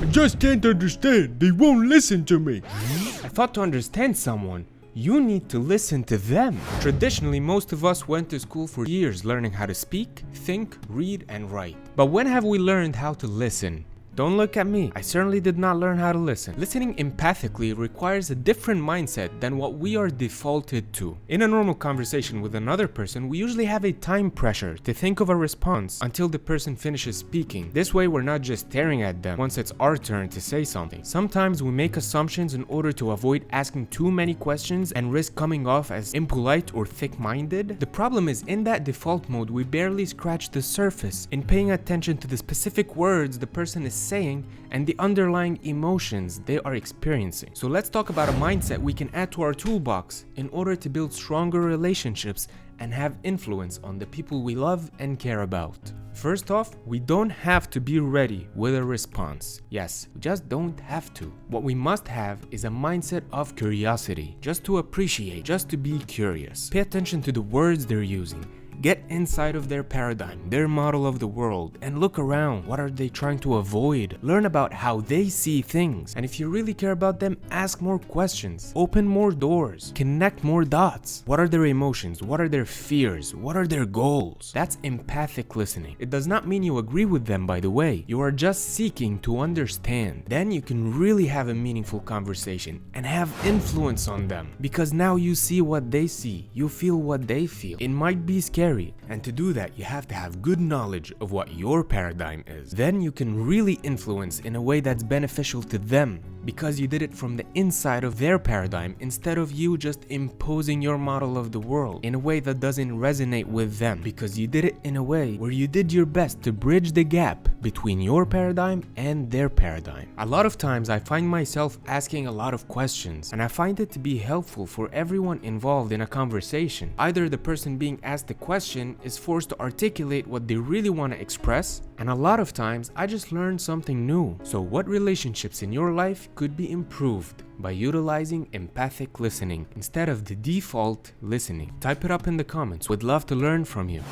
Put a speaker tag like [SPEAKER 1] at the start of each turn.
[SPEAKER 1] I just can't understand. They won't listen to me.
[SPEAKER 2] I thought to understand someone, you need to listen to them. Traditionally, most of us went to school for years learning how to speak, think, read, and write. But when have we learned how to listen? Don't look at me. I certainly did not learn how to listen. Listening empathically requires a different mindset than what we are defaulted to. In a normal conversation with another person, we usually have a time pressure to think of a response until the person finishes speaking. This way, we're not just staring at them once it's our turn to say something. Sometimes we make assumptions in order to avoid asking too many questions and risk coming off as impolite or thick-minded. The problem is, in that default mode, we barely scratch the surface in paying attention to the specific words the person is saying and the underlying emotions they are experiencing. So let's talk about a mindset we can add to our toolbox in order to build stronger relationships and have influence on the people we love and care about. First off, we don't have to be ready with a response. Yes, we just don't have to. What we must have is a mindset of curiosity, just to appreciate, just to be curious. Pay attention to the words they're using. Get inside of their paradigm, their model of the world, and look around. What are they trying to avoid? Learn about how they see things. And if you really care about them, ask more questions. Open more doors. Connect more dots. What are their emotions? What are their fears? What are their goals? That's empathic listening. It does not mean you agree with them, by the way. You are just seeking to understand. Then you can really have a meaningful conversation and have influence on them. Because now you see what they see. You feel what they feel. It might be scary. And to do that, you have to have good knowledge of what your paradigm is. Then you can really influence in a way that's beneficial to them, because you did it from the inside of their paradigm instead of you just imposing your model of the world in a way that doesn't resonate with them, because you did it in a way where you did your best to bridge the gap between your paradigm and their paradigm. A lot of times I find myself asking a lot of questions, and I find it to be helpful for everyone involved in a conversation. Either the person being asked the question is forced to articulate what they really want to express, and a lot of times I just learn something new. So what relationships in your life could be improved by utilizing empathic listening instead of the default listening? Type it up in the comments. Would love to learn from you.